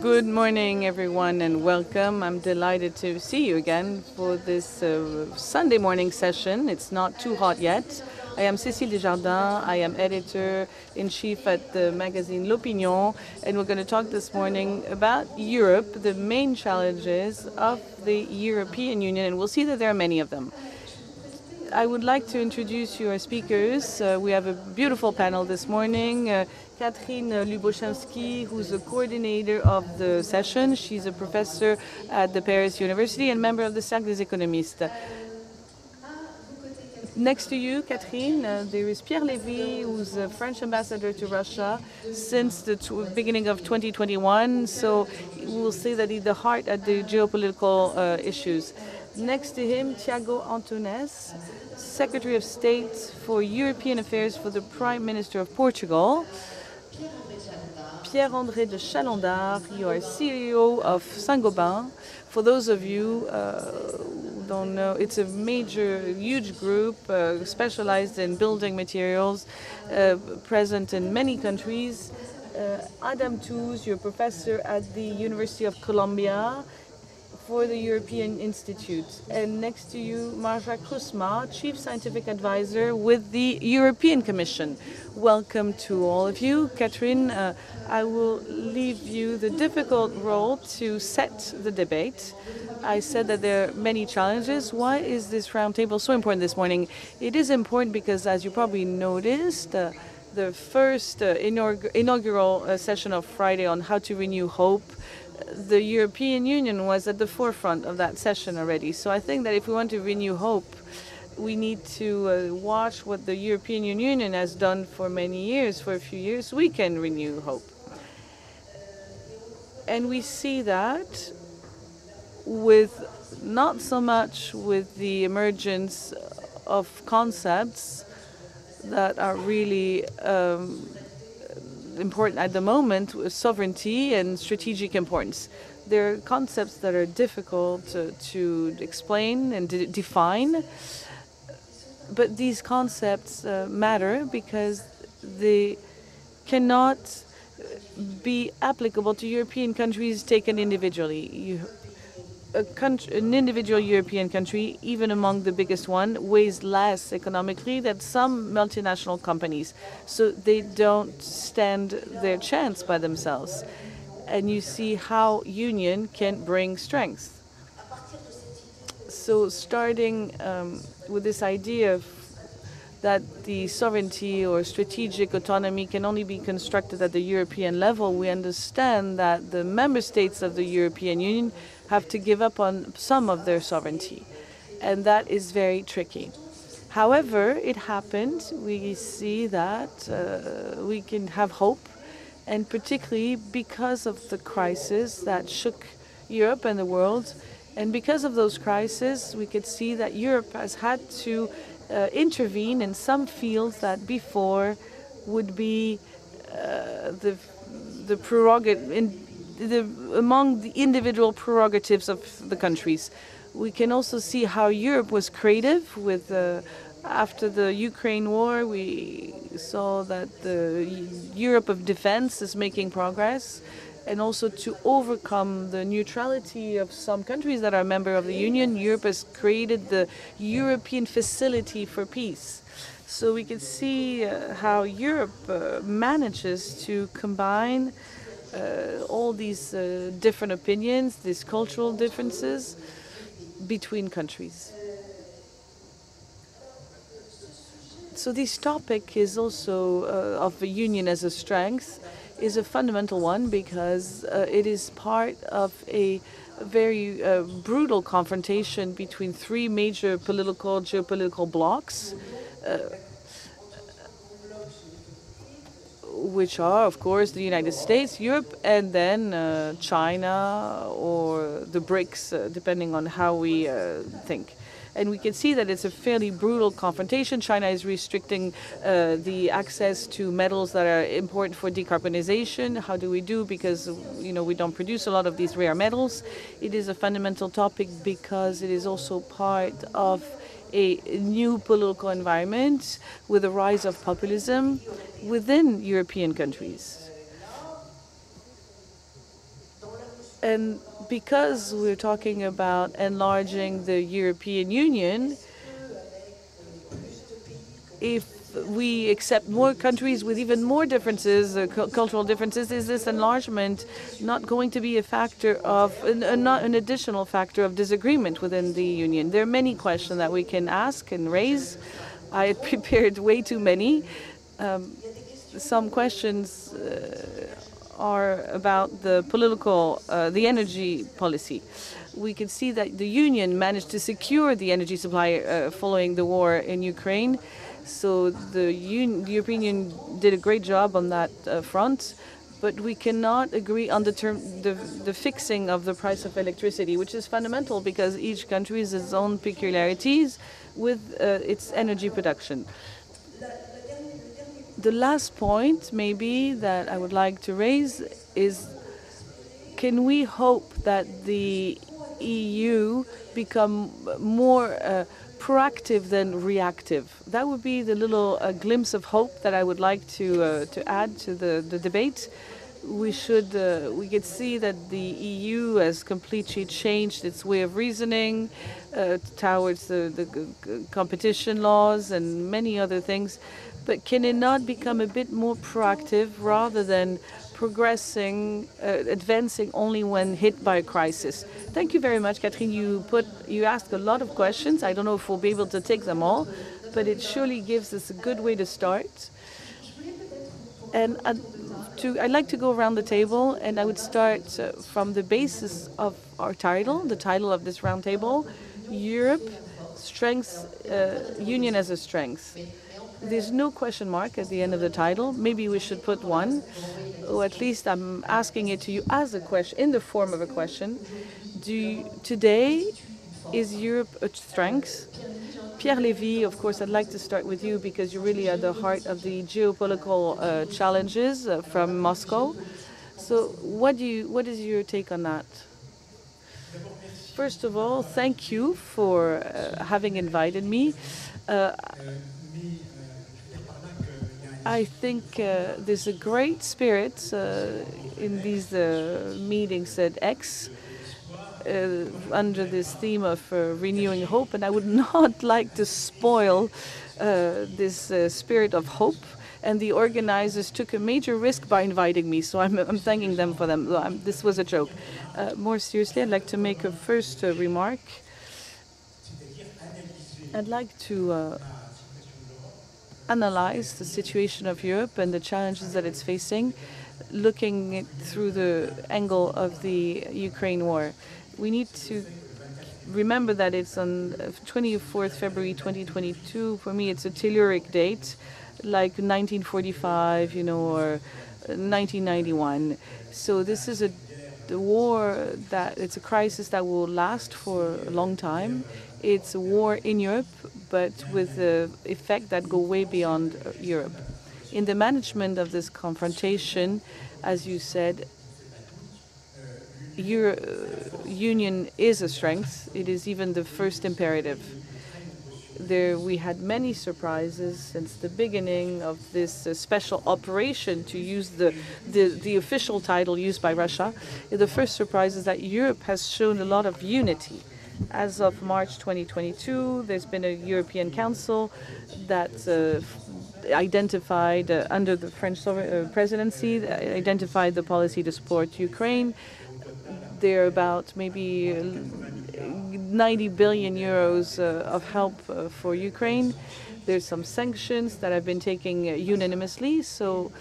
Good morning, everyone, and welcome. I'm delighted to see you again for this Sunday morning session. It's not too hot yet. I am Cécile Desjardins. I am editor-in-chief at the magazine L'Opinion, and we're going to talk this morning about Europe, the main challenges of the European Union, and we'll see that there are many of them. I would like to introduce you our speakers. We have a beautiful panel this morning. Catherine Luboszewski, who's the coordinator of the session. She's a professor at the Paris University and member of the Cercle des Économistes. Next to you, Catherine, there is Pierre Lévy, who's a French ambassador to Russia since the beginning of 2021. So we'll say that he's the heart at the geopolitical issues. Next to him, Tiago Antunes, Secretary of State for European Affairs for the Prime Minister of Portugal. Pierre-André de Chalendar, you are CEO of Saint-Gobain. For those of you who don't know, it's a huge group specialized in building materials, present in many countries. Adam Tooze, you're a professor at the University of Columbia for the European Institute. And next to you, Marja Krusma, Chief Scientific Advisor with the European Commission. Welcome to all of you. Catherine, I will leave you the difficult role to set the debate. I said that there are many challenges. Why is this roundtable so important this morning? It is important because, as you probably noticed, the first inaugural session of Friday on how to renew hope, the European Union was at the forefront of that session already. So I think that if we want to renew hope, we need to watch what the European Union has done for many years. For a few years, we can renew hope. And we see that with not so much with the emergence of concepts that are really important at the moment, sovereignty and strategic importance. There are concepts that are difficult to explain and define, but these concepts matter because they cannot be applicable to European countries taken individually. An individual European country, even among the biggest one, weighs less economically than some multinational companies. So they don't stand their chance by themselves. And you see how union can bring strength. So starting with this idea that the sovereignty or strategic autonomy can only be constructed at the European level, we understand that the member states of the European Union have to give up on some of their sovereignty, and that is very tricky. However, it happened. We see that we can have hope, and particularly because of the crisis that shook Europe and the world, and because of those crises, we could see that Europe has had to intervene in some fields that before would be the prerogative among the individual prerogatives of the countries. We can also see how Europe was creative with after the Ukraine war. We saw that the Europe of defense is making progress, and also to overcome the neutrality of some countries that are a member of the Union, Europe has created the European Facility for Peace. So we can see how Europe manages to combine all these different opinions, these cultural differences between countries. So this topic is also of the union as a strength, is a fundamental one because it is part of a very brutal confrontation between three major geopolitical blocs, which are, of course, the United States, Europe, and then China or the BRICS, depending on how we think. And we can see that it's a fairly brutal confrontation. China is restricting the access to metals that are important for decarbonization. How do we do? Because, we don't produce a lot of these rare metals. It is a fundamental topic because it is also part of a new political environment with the rise of populism within European countries. And because we're talking about enlarging the European Union, if we accept more countries with even more differences, cultural differences, is this enlargement not going to be a factor of, not an additional factor of disagreement within the Union? There are many questions that we can ask and raise. I had prepared way too many. Some questions are about the political, the energy policy. We can see that the Union managed to secure the energy supply following the war in Ukraine. So the European Union did a great job on that front, but we cannot agree on the fixing of the price of electricity, which is fundamental because each country has its own peculiarities with its energy production. The last point, maybe, that I would like to raise is, can we hope that the EU become more proactive than reactive? That would be the little glimpse of hope that I would like to add to the debate. We could see that the EU has completely changed its way of reasoning towards the competition laws and many other things. But can it not become a bit more proactive rather than progressing, advancing only when hit by a crisis? Thank you very much, Catherine. You asked a lot of questions. I don't know if we'll be able to take them all, but it surely gives us a good way to start. And I'd like to go around the table, and I would start from the basis of our title, the title of this roundtable, Europe, Strengths, Union as a Strength. There's no question mark at the end of the title. Maybe we should put one, or at least I'm asking it to you as a question, in the form of a question. Today, is Europe a strength? Pierre Lévy, of course, I'd like to start with you because you're really at the heart of the geopolitical challenges from Moscow. So what is your take on that? First of all, thank you for having invited me. I think there's a great spirit in these meetings at Aix under this theme of renewing hope, and I would not like to spoil this spirit of hope. And the organizers took a major risk by inviting me, so I'm thanking them for them. This was a joke. More seriously, I'd like to make a first remark. I'd like to analyze the situation of Europe and the challenges that it's facing, looking through the angle of the Ukraine war. We need to remember that it's on 24th February 2022. For me, it's a telluric date, like 1945, or 1991. So this is the war it's a crisis that will last for a long time. It's a war in Europe, but with the effect that go way beyond Europe. In the management of this confrontation, as you said, Union is a strength. It is even the first imperative. We had many surprises since the beginning of this special operation, to use the official title used by Russia. The first surprise is that Europe has shown a lot of unity. As of March 2022, there's been a European Council that identified, under the French presidency, identified the policy to support Ukraine. There are about maybe 90 billion euros of help for Ukraine. There's some sanctions that have been taken unanimously, so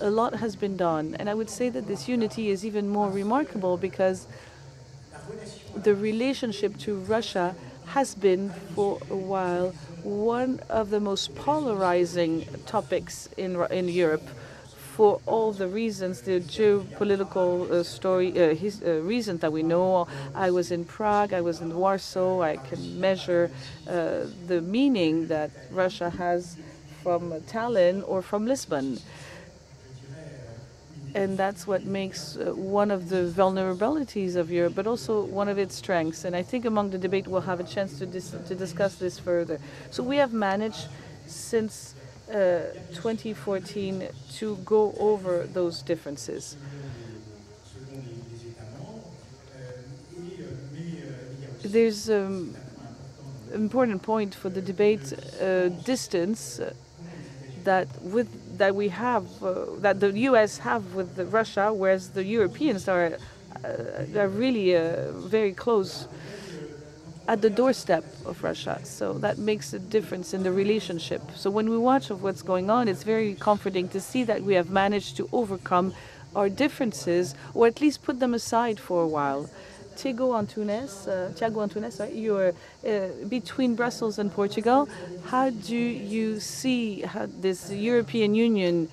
a lot has been done. And I would say that this unity is even more remarkable because the relationship to Russia has been, for a while, one of the most polarizing topics in Europe, for all the reasons, the geopolitical reasons that we know. I was in Prague, I was in Warsaw. I can measure the meaning that Russia has from Tallinn or from Lisbon. And that's what makes one of the vulnerabilities of Europe, but also one of its strengths. And I think among the debate we'll have a chance to discuss this further. So we have managed since 2014 to go over those differences. there's important point for the debate, distance that we have, that the U.S. have with Russia, whereas the Europeans are really very close at the doorstep of Russia. So that makes a difference in the relationship. So when we watch of what's going on, it's very comforting to see that we have managed to overcome our differences, or at least put them aside for a while. Tiago Antunes, right? You're between Brussels and Portugal. How do you see how this European Union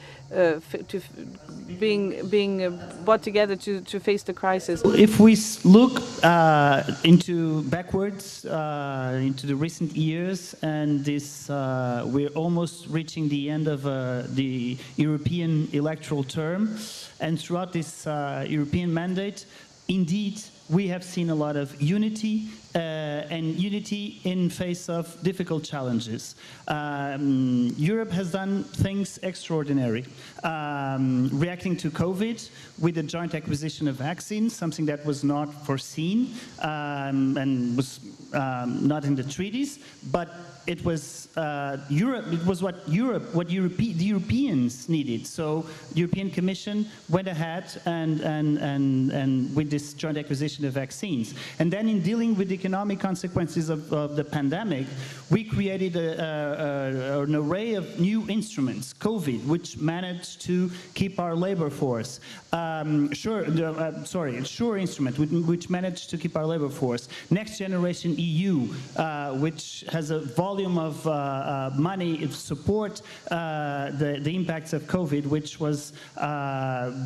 being brought together to face the crisis? If we look into backwards into the recent years, and this we're almost reaching the end of the European electoral term, and throughout this European mandate, indeed, we have seen a lot of unity and unity in face of difficult challenges. Europe has done things extraordinary. Reacting to COVID with the joint acquisition of vaccines, something that was not foreseen and was not in the treaties, but it was Europe. It was what the Europeans needed. So the European Commission went ahead and with this joint acquisition of vaccines. And then in dealing with the economic consequences of the pandemic, we created an array of new instruments. COVID, which managed to keep our labor force. Sure instrument, which managed to keep our labor force. Next Generation EU, which has a volume of money to support the impacts of COVID, which was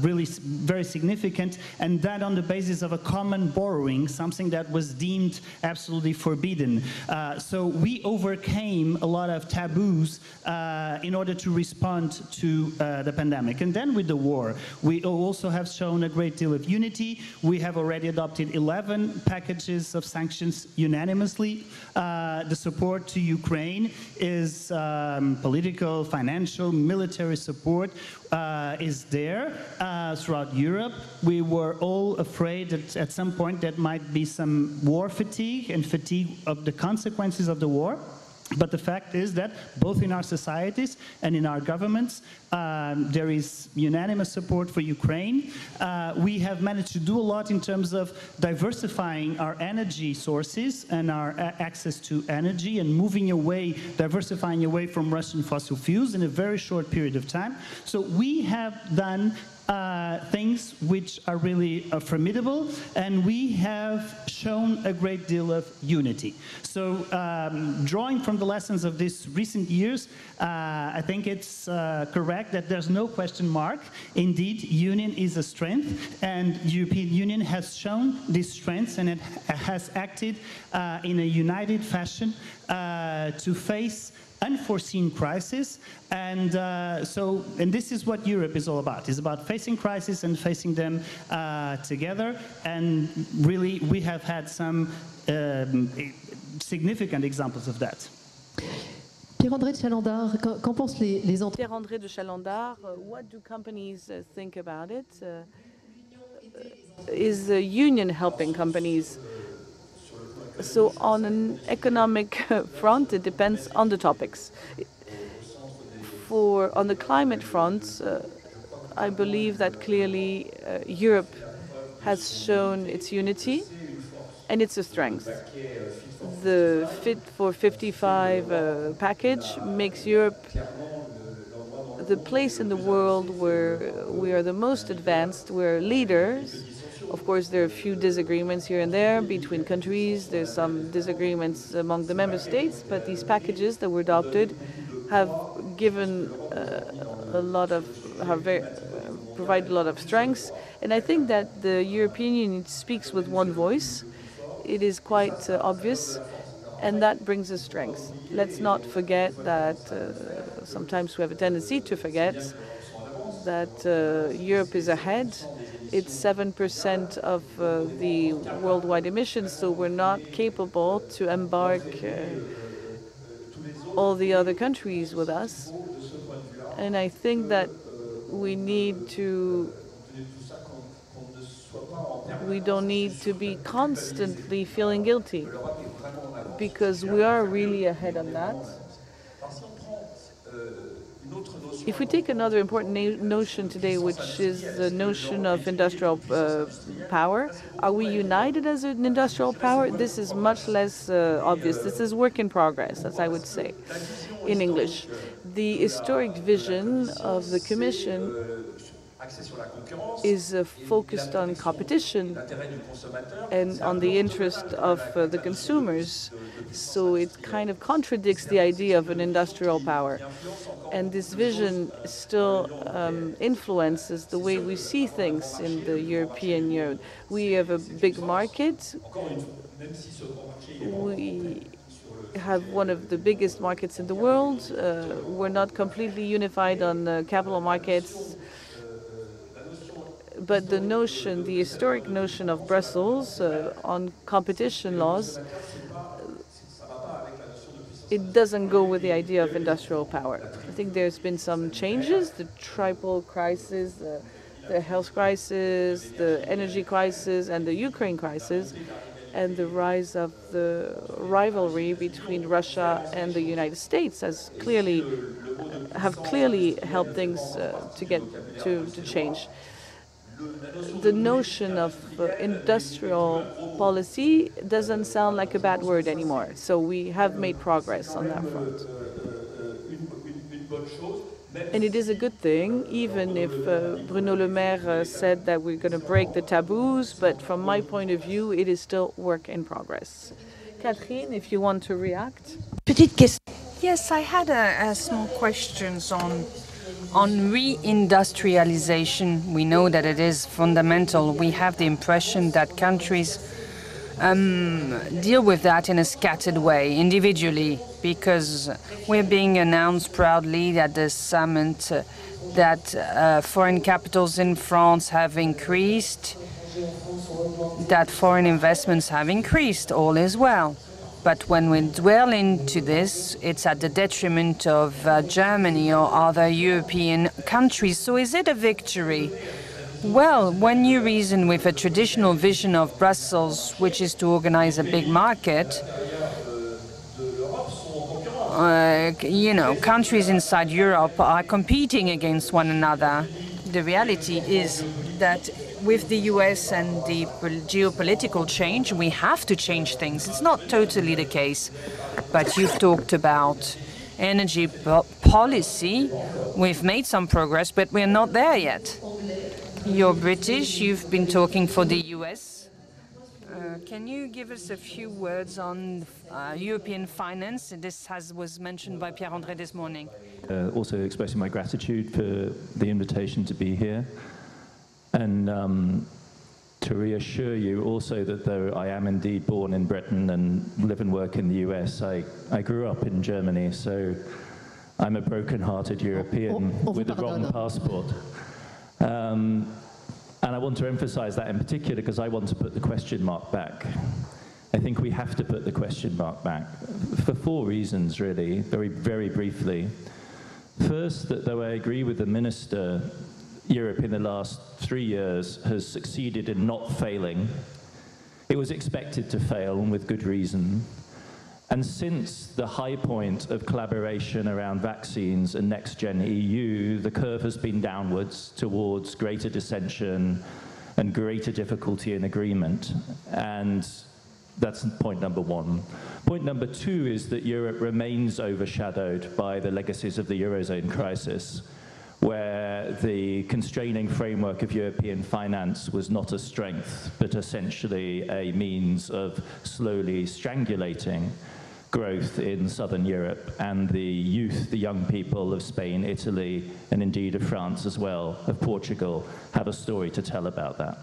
really very significant, and that on the basis of a common borrowing, something that was deemed absolutely forbidden. So we overcame a lot of taboos in order to respond to the pandemic. And then with the war, we also have shown a great deal of unity. We have already adopted 11 packages of sanctions unanimously. The support to Ukraine is political, financial, military support is there throughout Europe. We were all afraid that at some point there might be some war fatigue and fatigue of the consequences of the war. But the fact is that both in our societies and in our governments, there is unanimous support for Ukraine. We have managed to do a lot in terms of diversifying our energy sources and our access to energy, and diversifying away from Russian fossil fuels in a very short period of time. So we have done things which are really formidable, and we have shown a great deal of unity. So drawing from the lessons of these recent years, I think it's correct that there's no question mark. Indeed, union is a strength, and the European Union has shown this strength, and it has acted in a united fashion to face unforeseen crisis, and this is what Europe is all about. It's about facing crisis and facing them together, and really we have had some significant examples of that. Pierre-André de Chalandard, qu'en pensent les entreprises? Pierre-André de Chalandard, what do companies think about it? Is the union helping companies? So on an economic front, it depends on the topics. On the climate front, I believe that clearly Europe has shown its unity, and it's a strength. The Fit for 55 package makes Europe the place in the world where we are the most advanced, we're leaders. Of course, there are a few disagreements here and there between countries. There's some disagreements among the member states, but these packages that were adopted have given provided a lot of strengths. And I think that the European Union speaks with one voice. It is quite obvious, and that brings us strength. Let's not forget that sometimes we have a tendency to forget that Europe is ahead. It's 7% of the worldwide emissions, so we're not capable to embark all the other countries with us. And I think that we need to we don't need to be constantly feeling guilty, because we are really ahead on that. If we take another important notion today, which is the notion of industrial power, are we united as an industrial power? This is much less obvious. This is work in progress, as I would say in English. The historic vision of the Commission is focused on competition and on the interest of the consumers. So it kind of contradicts the idea of an industrial power. And this vision still influences the way we see things in the European Union. We have a big market. We have one of the biggest markets in the world. We're not completely unified on capital markets. But the notion, the historic notion of Brussels on competition laws, it doesn't go with the idea of industrial power. I think there's been some changes, the triple crisis, the health crisis, the energy crisis, and the Ukraine crisis, and the rise of the rivalry between Russia and the United States have clearly helped things to change. The notion of industrial policy doesn't sound like a bad word anymore. So we have made progress on that front. And it is a good thing, even if Bruno Le Maire said that we're going to break the taboos, but from my point of view, it is still work in progress. Catherine, if you want to react. Yes, I had a small questions on reindustrialization. We know that it is fundamental. We have the impression that countries deal with that in a scattered way, individually, because we're being announced proudly at the summit that foreign capitals in France have increased, that foreign investments have increased, all is well. But when we dwell into this, it's at the detriment of Germany or other European countries. So is it a victory? Well, when you reason with a traditional vision of Brussels, which is to organize a big market, countries inside Europe are competing against one another. The reality is that with the US and the geopolitical change, we have to change things. It's not totally the case. But you've talked about energy policy. We've made some progress, but we're not there yet. You're British. You've been talking for the US. Can you give us a few words on European finance? This was mentioned by Pierre-André this morning. Also expressing my gratitude for the invitation to be here. And to reassure you also that though I am indeed born in Britain and live and work in the US, I grew up in Germany, so I'm a broken-hearted European with the wrong passport. And I want to emphasize that in particular because I want to put the question mark back. I think we have to put the question mark back for 4 reasons, really, very, very briefly. First, that though I agree with the Minister, Europe in the last 3 years has succeeded in not failing. It was expected to fail, and with good reason. And since the high point of collaboration around vaccines and next-gen EU, the curve has been downwards towards greater dissension and greater difficulty in agreement. And that's point number 1. Point number 2 is that Europe remains overshadowed by the legacies of the Eurozone crisis, where the constraining framework of European finance was not a strength, but essentially a means of slowly strangulating growth in southern Europe, and the youth, the young people of Spain, Italy, and indeed of France as well, of Portugal, have a story to tell about that.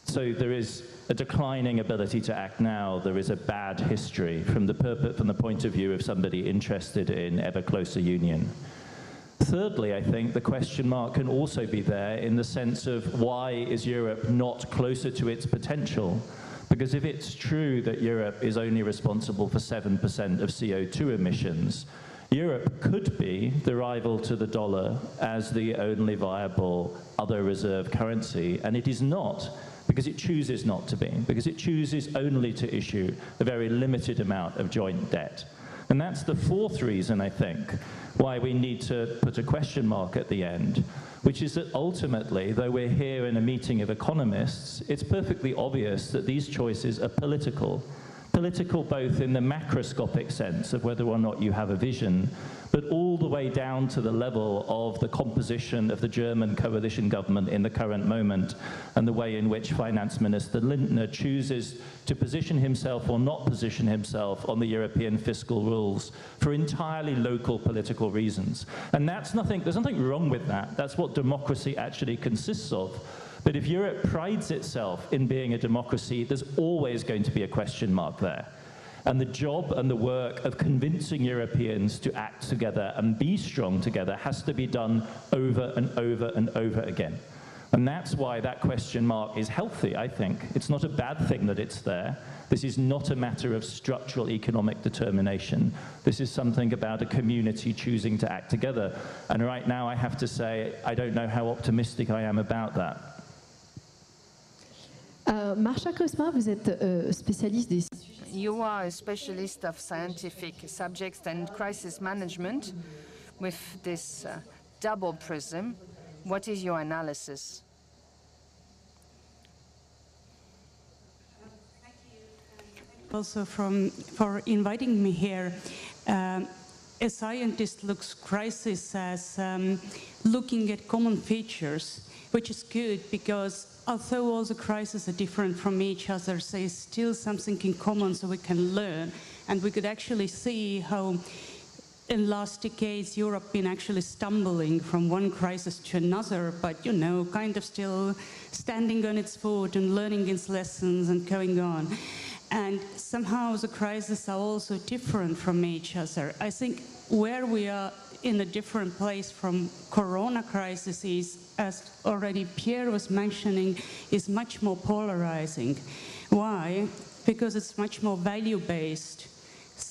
So there is a declining ability to act now. There is a bad history from the point of view of somebody interested in ever closer union. Thirdly, I think the question mark can also be there in the sense of why is Europe not closer to its potential? Because if it's true that Europe is only responsible for 7% of CO2 emissions, Europe could be the rival to the dollar as the only viable other reserve currency, and it is not, because it chooses not to be, because it chooses only to issue a very limited amount of joint debt. And that's the fourth reason, I think, why we need to put a question mark at the end, which is that ultimately, though we're here in a meeting of economists, it's perfectly obvious that these choices are political. Political both in the macroscopic sense of whether or not you have a vision, but all the way down to the level of the composition of the German coalition government in the current moment and the way in which Finance Minister Lindner chooses to position himself or not position himself on the European fiscal rules for entirely local political reasons. And there's nothing wrong with that. That's what democracy actually consists of. But if Europe prides itself in being a democracy, there's always going to be a question mark there. And the job and the work of convincing Europeans to act together and be strong together has to be done over and over and over again. And that's why that question mark is healthy, I think. It's not a bad thing that it's there. This is not a matter of structural economic determination. This is something about a community choosing to act together. And right now, I have to say, I don't know how optimistic I am about that. Marsha Kresma, vous êtes spécialiste des... You are a specialist of scientific subjects and crisis management with this double prism. What is your analysis? Also for inviting me here. A scientist looks crisis as looking at common features, which is good because although all the crises are different from each other, there's still something in common so we can learn. And we could actually see how in last decades Europe been actually stumbling from one crisis to another, but you know, kind of still standing on its foot and learning its lessons and going on. And somehow the crises are also different from each other. I think where we are in a different place from Corona crisis is, as already Pierre was mentioning, is much more polarizing. Why? Because it's much more value-based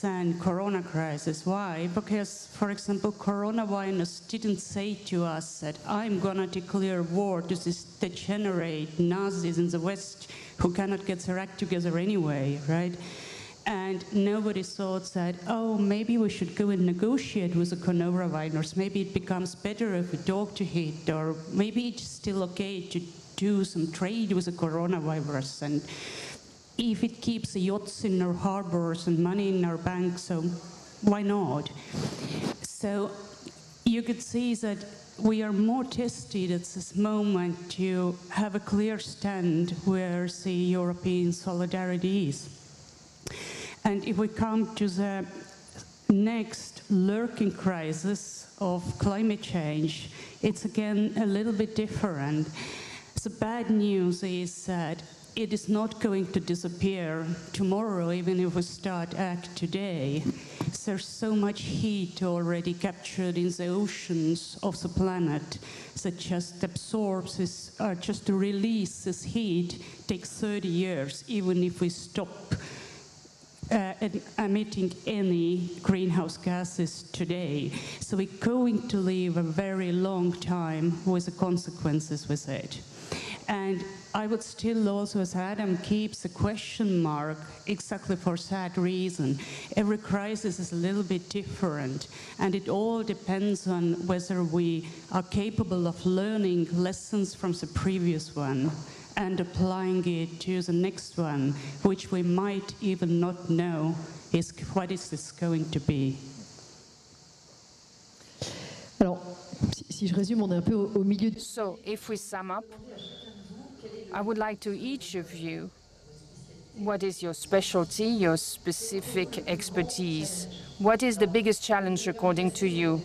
than Corona crisis. Why? Because, for example, coronavirus didn't say to us that I'm gonna declare war to these degenerate Nazis in the West who cannot get their act together anyway, right? And nobody thought that, oh, maybe we should go and negotiate with the coronavirus. Maybe it becomes better if we talk to it, or maybe it's still okay to do some trade with the coronavirus. And if it keeps the yachts in our harbors and money in our banks, so why not? So you could see that we are more tested at this moment to have a clear stand where the European solidarity is. And if we come to the next lurking crisis of climate change, it's again a little bit different. The bad news is that it is not going to disappear tomorrow, even if we start act today. There's so much heat already captured in the oceans of the planet that just absorbs this, just to release this heat takes 30 years, even if we stop emitting any greenhouse gases today. So we're going to live a very long time with the consequences with it. And I would still also, as Adam keeps a question mark, exactly for that reason. Every crisis is a little bit different, and it all depends on whether we are capable of learning lessons from the previous one and applying it to the next one, which we might even not know is what is this going to be. Alors, si je résume, on est un peu au milieu de... So, if we sum up, I would like to each of you, what is your specialty, your specific expertise? What is the biggest challenge according to you?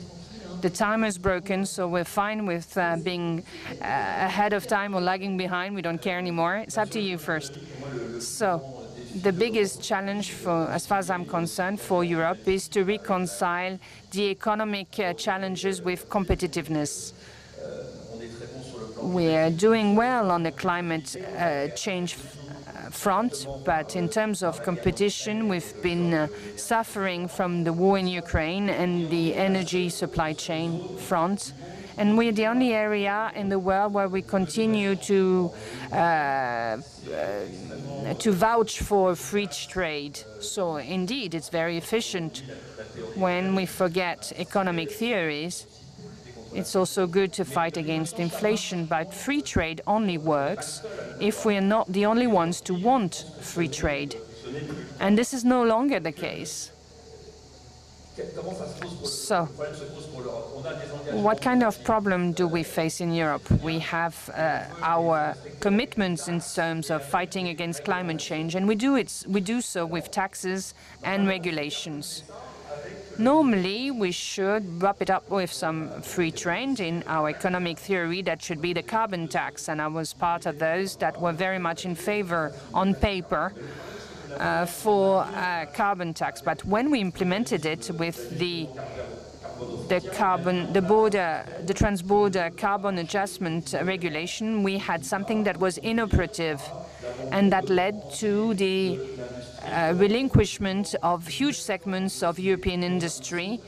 The timer is broken, so we're fine with being ahead of time or lagging behind. We don't care anymore. It's up to you first. So, the biggest challenge, as far as I'm concerned, for Europe is to reconcile the economic challenges with competitiveness. We're doing well on the climate change front, but in terms of competition, we've been suffering from the war in Ukraine and the energy supply chain front. And we're the only area in the world where we continue to vouch for free trade. So indeed, it's very efficient. When we forget economic theories, it's also good to fight against inflation, but free trade only works if we are not the only ones to want free trade. And this is no longer the case. So, what kind of problem do we face in Europe? We have our commitments in terms of fighting against climate change, and we do so with taxes and regulations. Normally, we should wrap it up with some free trade. In our economic theory, that should be the carbon tax, and I was part of those that were very much in favor on paper for carbon tax. But when we implemented it with the transborder carbon adjustment regulation, we had something that was inoperative, and that led to the relinquishment of huge segments of European industry.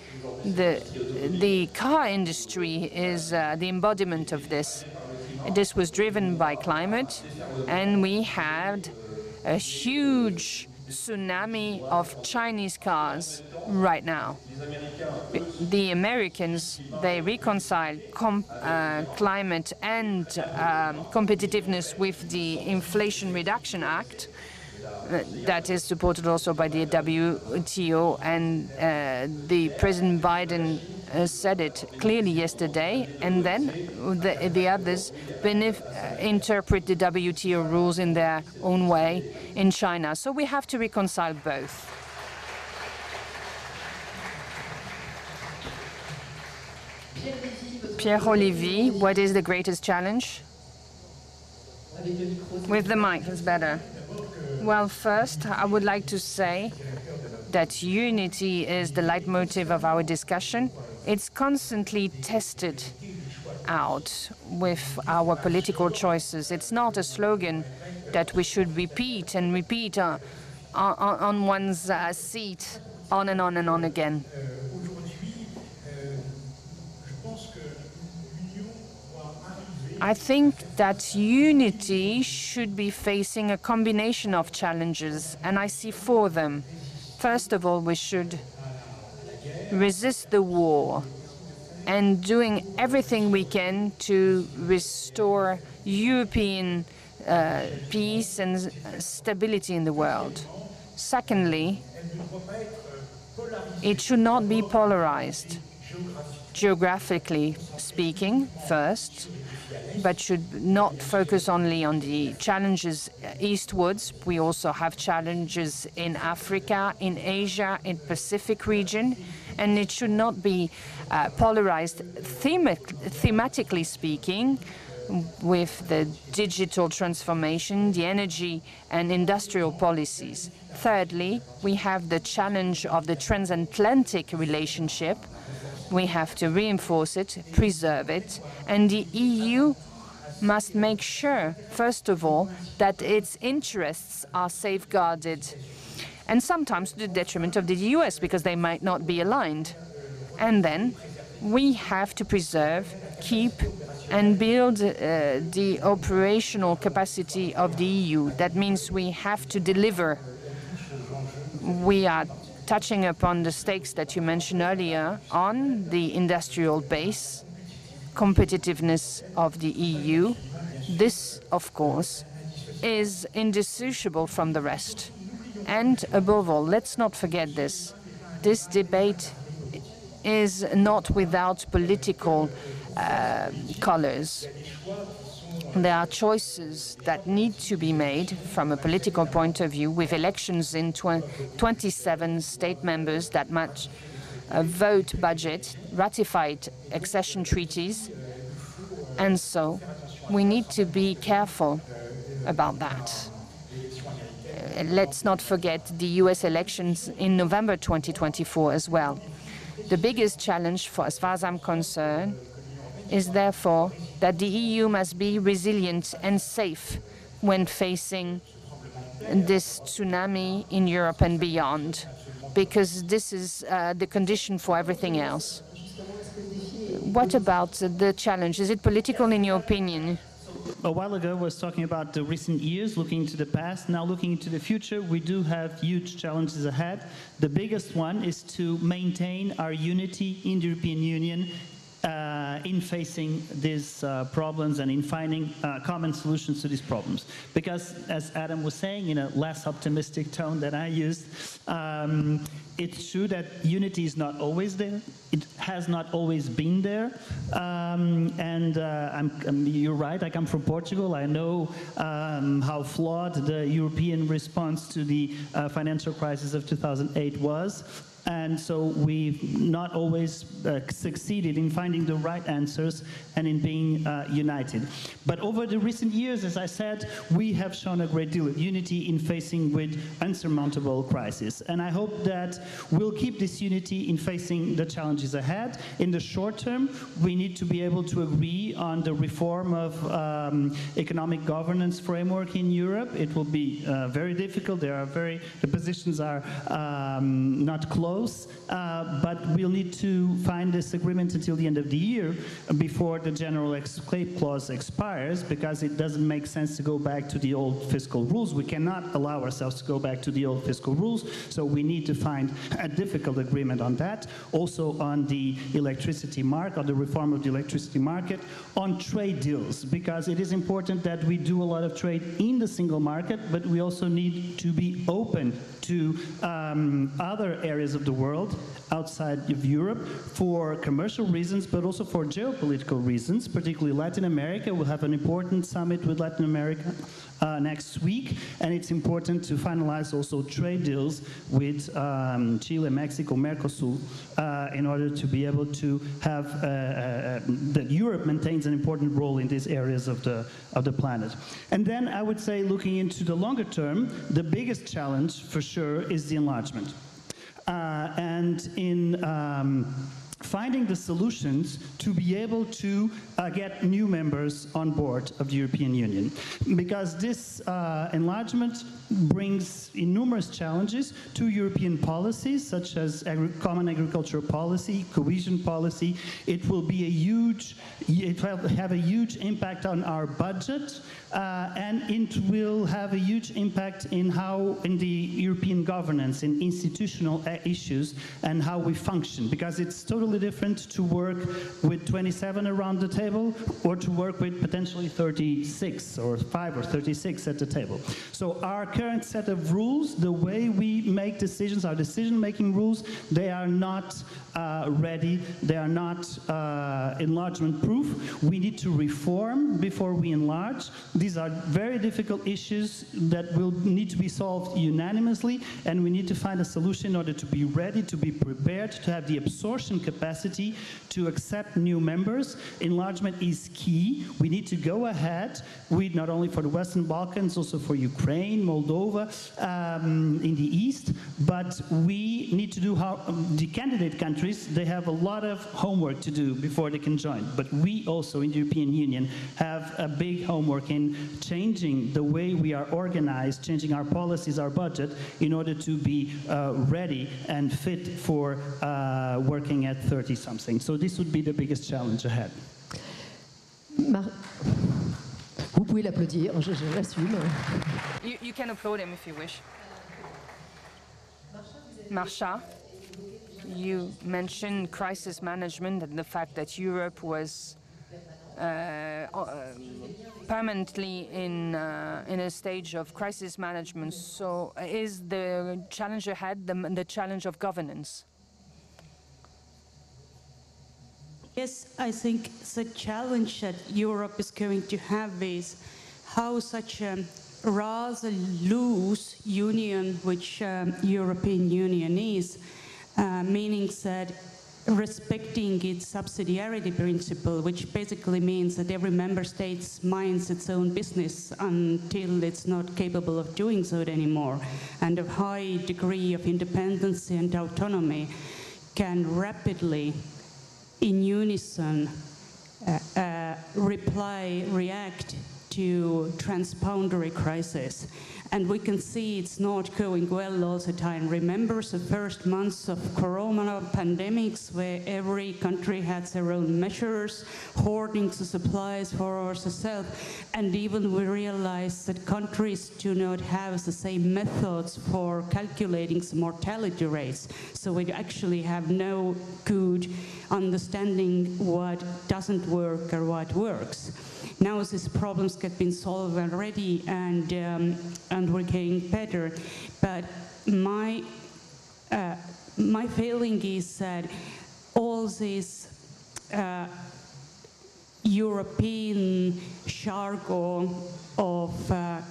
The car industry is the embodiment of this. This was driven by climate, and we had a huge tsunami of Chinese cars right now. The Americans, they reconciled climate and competitiveness with the Inflation Reduction Act, that is supported also by the WTO, and the President Biden said it clearly yesterday, and then the others interpret the WTO rules in their own way in China. So we have to reconcile both. Pierre Olivier, what is the greatest challenge? With the mic, it's better. Well, first, I would like to say that unity is the leitmotif of our discussion. It's constantly tested out with our political choices. It's not a slogan that we should repeat and repeat on one's seat on and on and on again. I think that unity should be facing a combination of challenges, and I see 4 of them. First of all, we should resist the war and doing everything we can to restore European peace and stability in the world. Secondly, it should not be polarized, geographically speaking, first, but should not focus only on the challenges eastwards. We also have challenges in Africa, in Asia, in Pacific region, and it should not be polarized thematically speaking, with the digital transformation, the energy and industrial policies. Thirdly, we have the challenge of the transatlantic relationship. We have to reinforce it, preserve it, and the EU must make sure, first of all, that its interests are safeguarded, and sometimes to the detriment of the US, because they might not be aligned. And then we have to preserve, keep, and build the operational capacity of the EU. That means we have to deliver. We are touching upon the stakes that you mentioned earlier on the industrial base, competitiveness of the EU. This, of course, is indissociable from the rest. And above all, let's not forget this. This debate is not without political colors. There are choices that need to be made from a political point of view, with elections in 27 state members that must vote budget, ratified accession treaties, and so we need to be careful about that. Let's not forget the US elections in November 2024 as well. The biggest challenge, as far as I'm concerned, is therefore that the EU must be resilient and safe when facing this tsunami in Europe and beyond, because this is the condition for everything else. What about the challenge? Is it political in your opinion? A while ago, I was talking about the recent years, looking into the past. Now looking into the future, we do have huge challenges ahead. The biggest one is to maintain our unity in the European Union in facing these problems and in finding common solutions to these problems. Because, as Adam was saying in a less optimistic tone than I used, it's true that unity is not always there. It has not always been there. You're right, I come from Portugal. I know how flawed the European response to the financial crisis of 2008 was. And so we've not always succeeded in finding the right answers and in being united. But over the recent years, as I said, we have shown a great deal of unity in facing with unsurmountable crises. And I hope that we'll keep this unity in facing the challenges ahead. In the short term, we need to be able to agree on the reform of economic governance framework in Europe. It will be very difficult. The positions are not close. But we'll need to find this agreement until the end of the year before the general escape clause expires, because it doesn't make sense to go back to the old fiscal rules. We cannot allow ourselves to go back to the old fiscal rules, so we need to find a difficult agreement on that. Also on the electricity market, on the reform of the electricity market, on trade deals, because it is important that we do a lot of trade in the single market, but we also need to be open to other areas of the world outside of Europe for commercial reasons, but also for geopolitical reasons, particularly Latin America. We'll have an important summit with Latin America next week, and it's important to finalize also trade deals with Chile, Mexico, Mercosur, in order to be able to have that Europe maintains an important role in these areas of the planet. And then I would say, looking into the longer term, the biggest challenge for sure is the enlargement. And in finding the solutions to be able to get new members on board of the European Union. Because this enlargement brings enormous challenges to European policies, such as common agricultural policy, cohesion policy. It will be it will have a huge impact on our budget, and it will have a huge impact in the European governance, in institutional issues, and how we function, because it's totally different to work with 27 around the table or to work with potentially 36 or 5 or 36 at the table. So our current set of rules, the way we make decisions, our decision-making rules, they are not ready, they are not enlargement-proof. We need to reform before we enlarge. These are very difficult issues that will need to be solved unanimously, and we need to find a solution in order to be ready, to be prepared, to have the absorption capacity to accept new members. Enlargement is key. We need to go ahead, not only for the Western Balkans, also for Ukraine, Moldova, in the East, but we need to do the candidate countries, they have a lot of homework to do before they can join. But we also in the European Union have a big homework in changing the way we are organized, changing our policies, our budget, in order to be ready and fit for working at 30-something. So this would be the biggest challenge ahead. Vous pouvez l'applaudir, je l'assume. You can applaud him if you wish. Marsha, you mentioned crisis management and the fact that Europe was permanently in a stage of crisis management. So is the challenge ahead the challenge of governance? Yes, I think the challenge that Europe is going to have is how such a rather loose union, which European Union is, meaning that respecting its subsidiarity principle, which basically means that every member state minds its own business until it's not capable of doing so anymore, and a high degree of independence and autonomy can rapidly, in unison, react to transboundary crisis. And we can see it's not going well all the time. Remember the first months of corona pandemics where every country had their own measures, hoarding the supplies for themselves. And even we realized that countries do not have the same methods for calculating the mortality rates. So we actually have no good understanding what doesn't work or what works. Now these problems have been solved already, and we're getting better. But my feeling is that all this European jargon of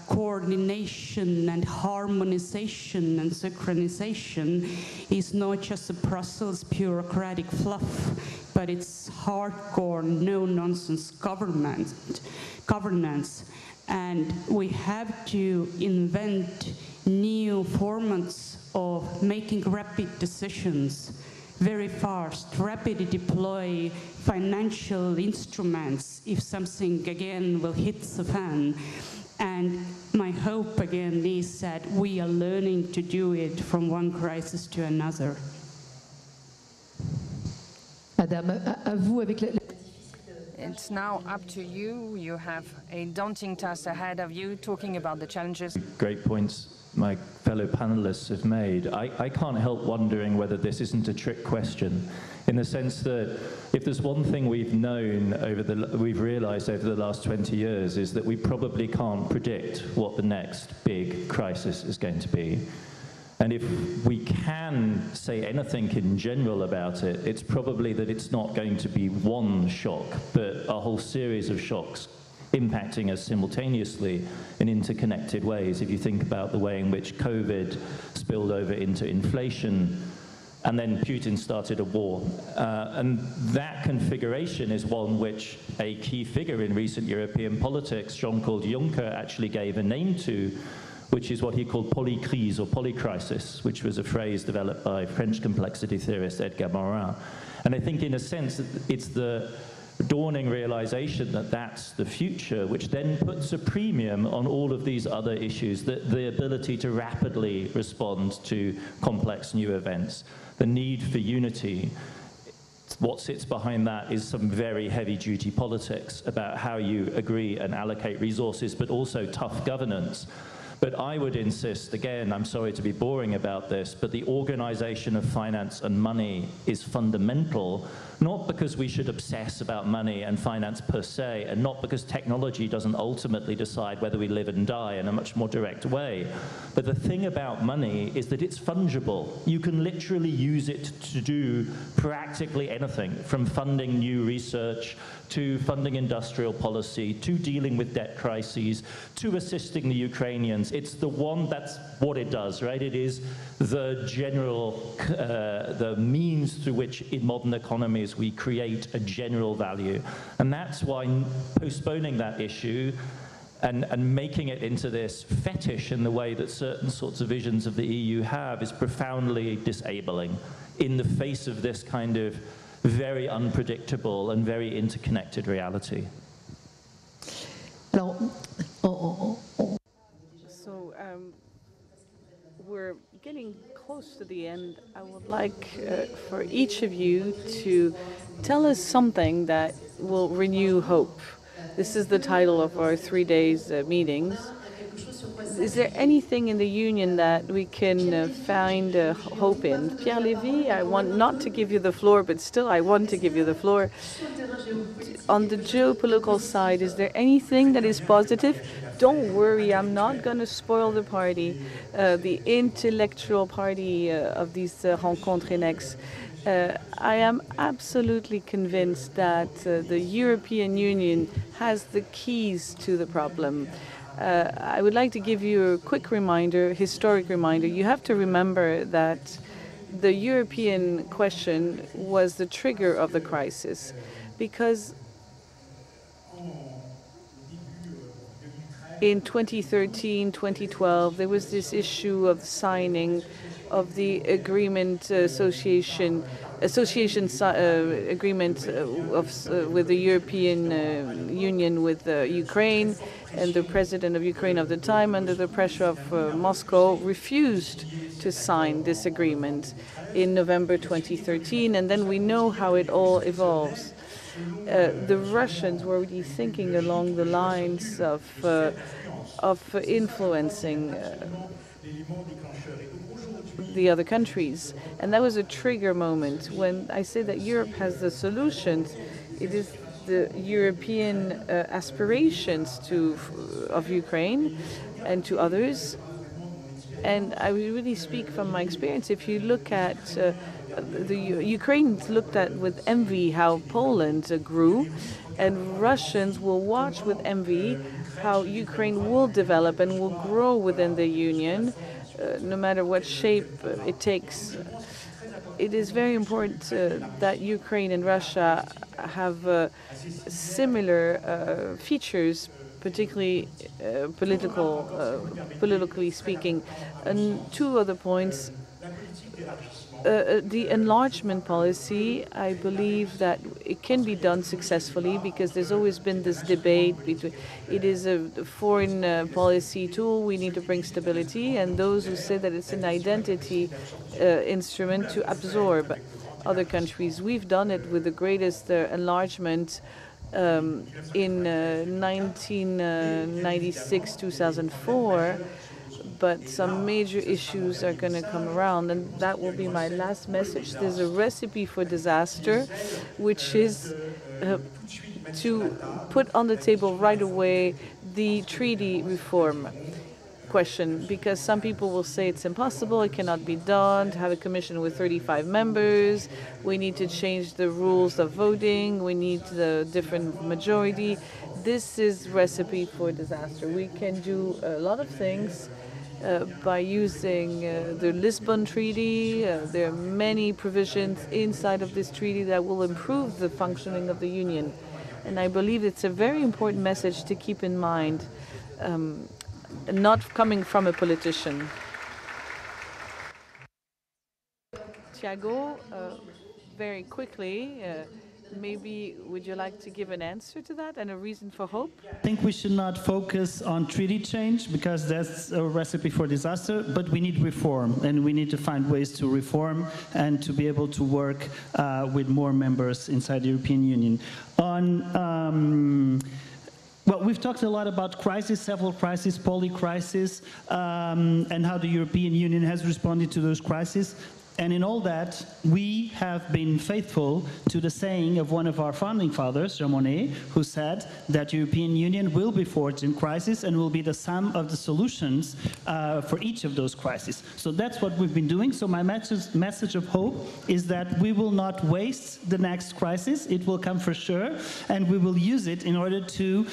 coordination and harmonization and synchronization is not just a Brussels bureaucratic fluff, but it's hardcore, no-nonsense governance. And we have to invent new formats of making rapid decisions very fast, rapidly deploy financial instruments if something again will hit the fan. And my hope again is that we are learning to do it from one crisis to another. Madame, à vous avec It's now up to you. You have a daunting task ahead of you, talking about the challenges. Great points my fellow panelists have made. I can't help wondering whether this isn't a trick question, in the sense that if there's one thing we've known we've realized over the last 20 years is that we probably can't predict what the next big crisis is going to be. And if we can say anything in general about it, it's probably that it's not going to be one shock, but a whole series of shocks impacting us simultaneously in interconnected ways. If you think about the way in which COVID spilled over into inflation, and then Putin started a war. And that configuration is one which a key figure in recent European politics, Jean-Claude Juncker, actually gave a name to, which is what he called polycrise or polycrisis, which was a phrase developed by French complexity theorist Edgar Morin. And I think in a sense it's the dawning realization that that's the future, which then puts a premium on all of these other issues, the ability to rapidly respond to complex new events, the need for unity. What sits behind that is some very heavy-duty politics about how you agree and allocate resources, but also tough governance. But I would insist, again, I'm sorry to be boring about this, but the organization of finance and money is fundamental, not because we should obsess about money and finance per se, and not because technology doesn't ultimately decide whether we live and die in a much more direct way. But the thing about money is that it's fungible. You can literally use it to do practically anything, from funding new research, to funding industrial policy, to dealing with debt crises, to assisting the Ukrainians. It's the one, that's what it does, right? It is the general, the means through which in modern economies we create a general value. And that's why postponing that issue and making it into this fetish in the way that certain sorts of visions of the EU have is profoundly disabling in the face of this kind of very unpredictable and very interconnected reality. So we're getting close to the end. I would like for each of you to tell us something that will renew hope. This is the title of our 3 days meetings. Is there anything in the Union that we can find hope in? Pierre Lévy, I want not to give you the floor, but still I want to give you the floor. On the geopolitical side, is there anything that is positive? Don't worry, I'm not going to spoil the party, the intellectual party of these Rencontres Inex. I am absolutely convinced that the European Union has the keys to the problem. I would like to give you a quick reminder, historic reminder. You have to remember that the European question was the trigger of the crisis, because In 2013, 2012, there was this issue of signing of the agreement agreement with the European Union with Ukraine, and the president of Ukraine of the time, under the pressure of Moscow, refused to sign this agreement in November 2013, and then we know how it all evolves. The Russians were already thinking along the lines of influencing the other countries, and that was a trigger moment. When I say that Europe has the solutions, it is the European aspirations of Ukraine and to others. And I really speak from my experience. If you look at the Ukrainians looked at with envy how Poland grew, and Russians will watch with envy how Ukraine will develop and will grow within the Union, no matter what shape it takes. It is very important that Ukraine and Russia have similar features, particularly politically speaking. And two other points. The enlargement policy, I believe that it can be done successfully because there's always been this debate between it is a foreign policy tool, we need to bring stability, and those who say that it's an identity instrument to absorb other countries. We've done it with the greatest enlargement in 1996, 2004. But some major issues are going to come around, and that will be my last message. There's a recipe for disaster, which is to put on the table right away the treaty reform question, because some people will say it's impossible, it cannot be done, to have a commission with 35 members, we need to change the rules of voting, we need the different majority. This is recipe for disaster. We can do a lot of things by using the Lisbon Treaty. There are many provisions inside of this treaty that will improve the functioning of the Union. And I believe it's a very important message to keep in mind, not coming from a politician. Thiago, very quickly, maybe would you like to give an answer to that and a reason for hope? I think we should not focus on treaty change because that's a recipe for disaster, but we need reform, and we need to find ways to reform and to be able to work with more members inside the European Union. Well, we've talked a lot about crisis, several crises, poly-crisis, and how the European Union has responded to those crises. And in all that, we have been faithful to the saying of one of our founding fathers, Jean Monnet, who said that the European Union will be forged in crisis and will be the sum of the solutions for each of those crises. So that's what we've been doing. So my message of hope is that we will not waste the next crisis. It will come for sure, and we will use it in order to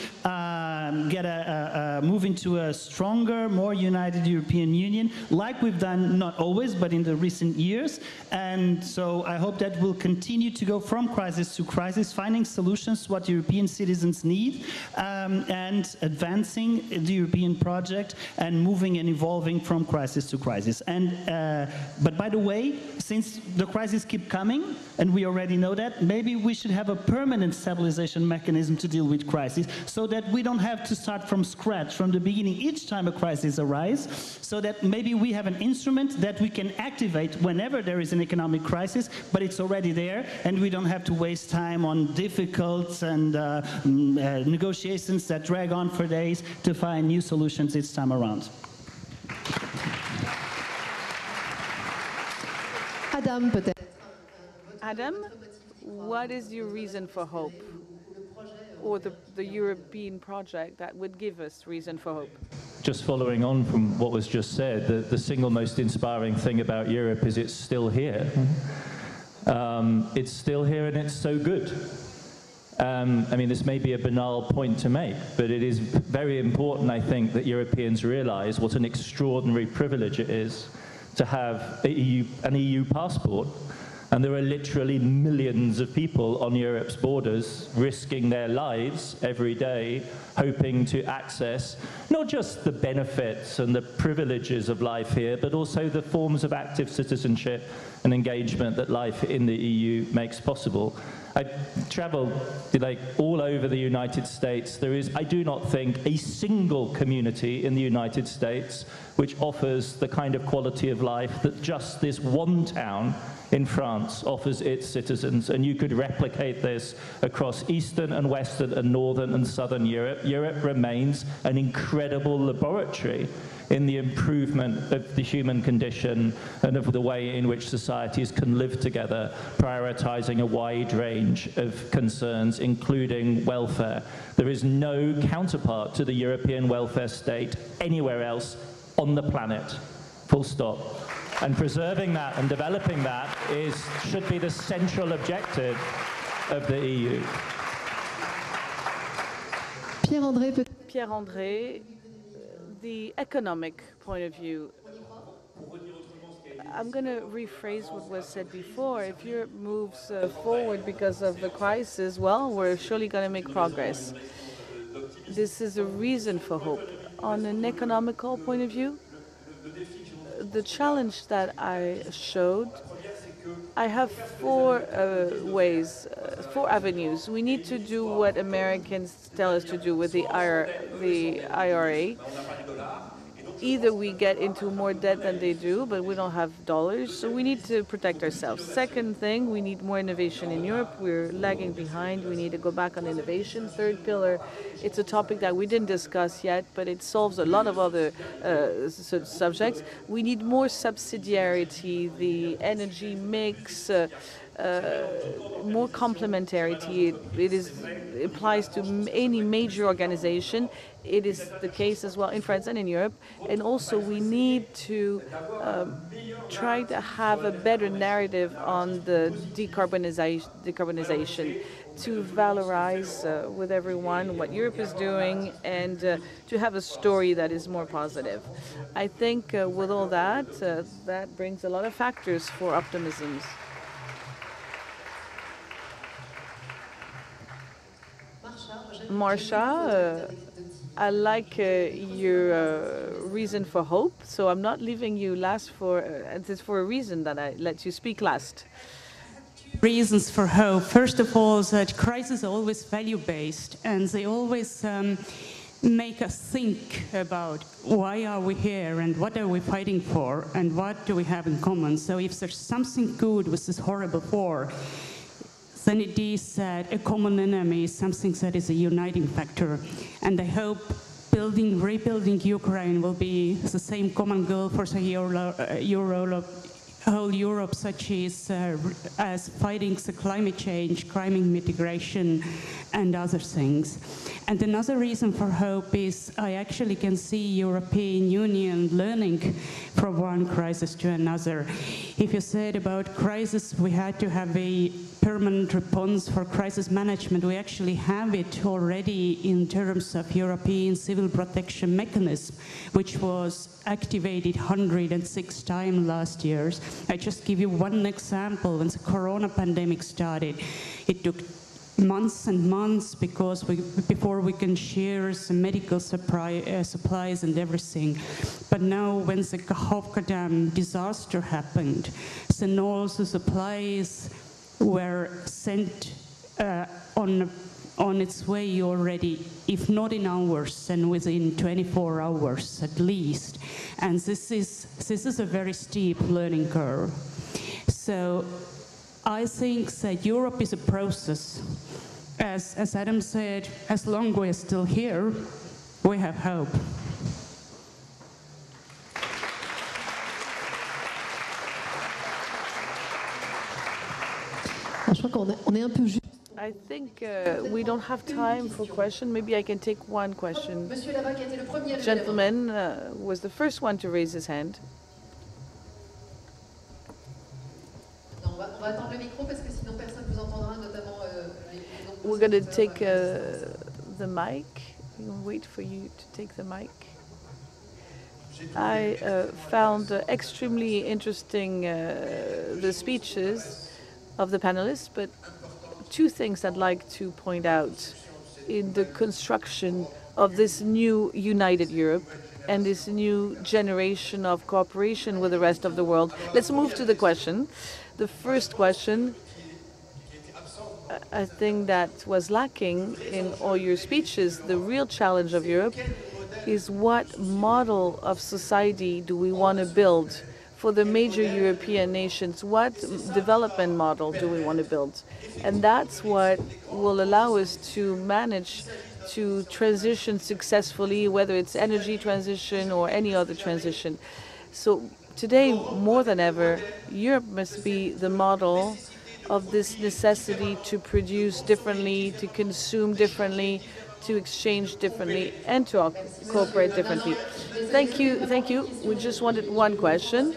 move into a stronger, more united European Union, like we've done, not always, but in the recent years. And so I hope that we'll continue to go from crisis to crisis, finding solutions what European citizens need, and advancing the European project and moving and evolving from crisis to crisis. And but by the way, since the crises keep coming, and we already know that, maybe we should have a permanent stabilization mechanism to deal with crises, so that we don't have to start from scratch, from the beginning, each time a crisis arises, so that maybe we have an instrument that we can activate whenever there is an economic crisis, but it's already there, and we don't have to waste time on difficult and negotiations that drag on for days to find new solutions each time around. Adam, peut-être. Adam, what is your reason for hope? Or the European project that would give us reason for hope? Just following on from what was just said, the single most inspiring thing about Europe is it's still here. It's still here, and it's so good. I mean, this may be a banal point to make, but it is very important, I think, that Europeans realize what an extraordinary privilege it is to have an EU passport And there are literally millions of people on Europe's borders risking their lives every day, hoping to access not just the benefits and the privileges of life here, but also the forms of active citizenship and engagement that life in the EU makes possible. I travel like all over the United States. There is, I do not think, a single community in the United States which offers the kind of quality of life that just this one town in France offers its citizens. And you could replicate this across Eastern and Western and Northern and Southern Europe. Europe remains an incredible laboratory in the improvement of the human condition and of the way in which societies can live together, prioritizing a wide range of concerns, including welfare. There is no counterpart to the European welfare state anywhere else on the planet, full stop. And preserving that and developing that should be the central objective of the EU. Pierre-André, the economic point of view. I'm going to rephrase what was said before. If Europe moves forward because of the crisis, well, we're surely going to make progress. This is a reason for hope. On an economical point of view, the challenge that I showed, I have four avenues. We need to do what Americans tell us to do with the IRA. Either we get into more debt than they do, but we don't have dollars, so we need to protect ourselves. Second thing, we need more innovation in Europe. We're lagging behind. We need to go back on innovation. Third pillar, it's a topic that we didn't discuss yet, but it solves a lot of other subjects. We need more subsidiarity, the energy mix, more complementarity. It applies to any major organization. It is the case as well in France and in Europe. And also we need to try to have a better narrative on the decarbonization, to valorize with everyone what Europe is doing and to have a story that is more positive. I think with all that, that brings a lot of factors for optimism. Marsha, I like your reason for hope, so I'm not leaving you last for, it's for a reason that I let you speak last. Reasons for hope. First of all, that crises are always value-based, and they always make us think about why are we here and what are we fighting for and what do we have in common. So if there's something good with this horrible war, then it is that a common enemy is something that is a uniting factor. And I hope rebuilding Ukraine will be the same common goal for the whole Europe, such as fighting the climate change, climate mitigation, and other things. And another reason for hope is I actually can see European Union learning from one crisis to another. If you said about crisis, we had to have a permanent response for crisis management. We actually have it already in terms of European Civil Protection Mechanism, which was activated 106 times last year. I just give you one example. When the corona pandemic started, it took months and months before we can share some medical supplies and everything. But now when the Kakhovka Dam disaster happened, then all the supplies were sent on its way already, if not in hours, then within 24 hours at least. And this is a very steep learning curve. So I think that Europe is a process. As Adam said, as long as we're still here, we have hope. I think we don't have time for questions. Maybe I can take one question. Gentleman was the first one to raise his hand. We're going to take the mic. We can wait for you to take the mic. I found extremely interesting the speeches. of the panelists, but two things I'd like to point out in the construction of this new united Europe and this new generation of cooperation with the rest of the world. Let's move to the question. The first question, I think that was lacking in all your speeches. The real challenge of Europe is what model of society do we want to build for the major European nations? What development model do we want to build? And that's what will allow us to manage to transition successfully, whether it's energy transition or any other transition. So today, more than ever, Europe must be the model of this necessity to produce differently, to consume differently, to exchange differently, and to cooperate differently. Thank you. Thank you. We just wanted one question.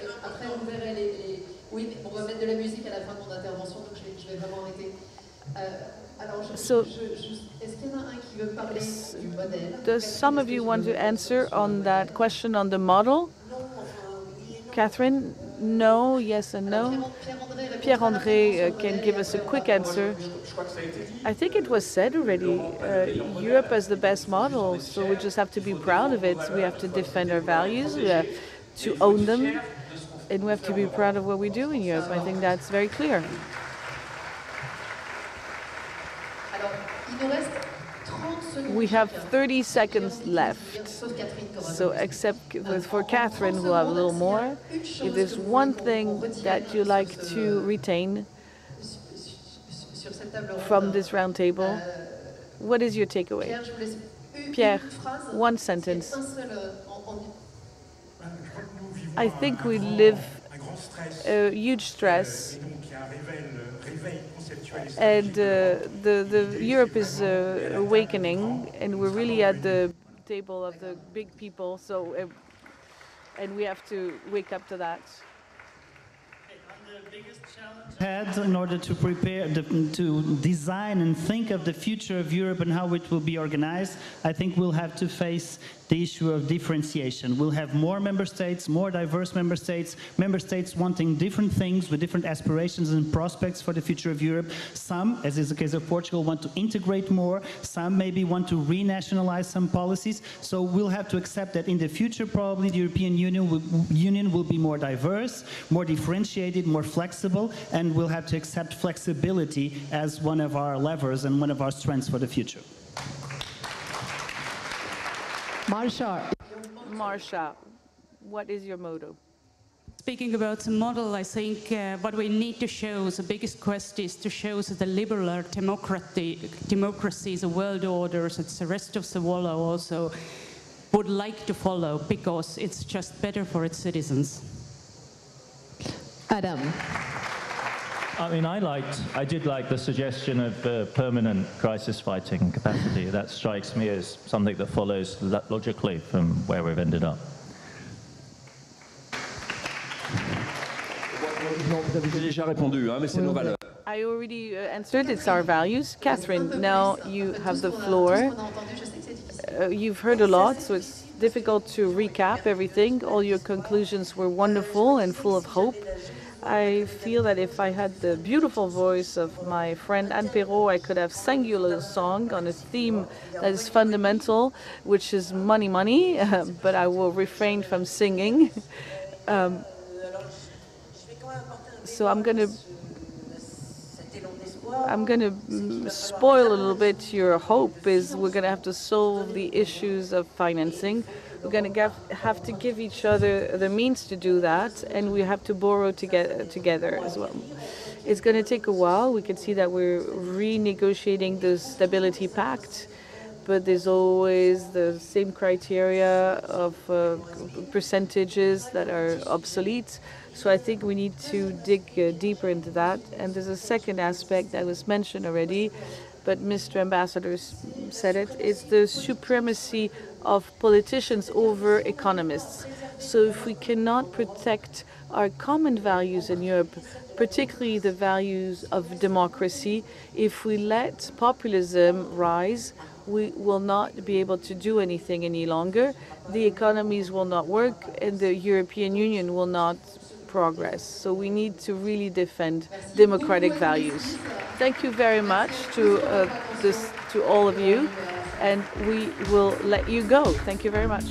So, does some of you want to answer on that question on the model? Catherine? No, yes and no. Pierre-André can give us a quick answer. I think it was said already. Europe is the best model, so we just have to be proud of it. We have to defend our values, we have to own them, and we have to be proud of what we do in Europe. I think that's very clear. We have 30 seconds left. So except for Catherine, who will have a little more, if there's one thing that you like to retain from this round table, what is your takeaway? Pierre, one sentence. I think we live a huge stress, and the Europe is awakening, and we're really at the table of the big people. So, and we have to wake up to that. The biggest challenge in order to prepare, to design and think of the future of Europe and how it will be organized, I think we'll have to face the issue of differentiation. We'll have more member states, more diverse member states wanting different things with different aspirations and prospects for the future of Europe. Some, as is the case of Portugal, want to integrate more. Some maybe want to renationalize some policies. So we'll have to accept that in the future, probably the European Union will be more diverse, more differentiated, more flexible, and we'll have to accept flexibility as one of our levers and one of our strengths for the future. Marsha, what is your motto? Speaking about the model, I think what we need to show, the biggest quest is to show that the liberal democracy, the world order, that the rest of the world also would like to follow, because it's just better for its citizens. Adam. I mean, I did like the suggestion of permanent crisis fighting capacity. That strikes me as something that follows logically from where we've ended up. I already answered, it's our values. Catherine, now you have the floor. You've heard a lot, so it's difficult to recap everything. All your conclusions were wonderful and full of hope. I feel that if I had the beautiful voice of my friend Anne Perrault, I could have sang you a little song on a theme that is fundamental, which is money, money, but I will refrain from singing. So I'm going to spoil a little bit your hope. Is we're going to have to solve the issues of financing. We're going to have to give each other the means to do that, and we have to borrow together as well. It's going to take a while. We can see that we're renegotiating the Stability Pact, but there's always the same criteria of percentages that are obsolete. So I think we need to dig deeper into that. And there's a second aspect that was mentioned already, but Mr. Ambassador said it. It's the supremacy of politicians over economists. So if we cannot protect our common values in Europe, particularly the values of democracy, if we let populism rise, we will not be able to do anything any longer. The economies will not work, and the European Union will not progress. So we need to really defend democratic values. Thank you very much to all of you, and we will let you go. Thank you very much.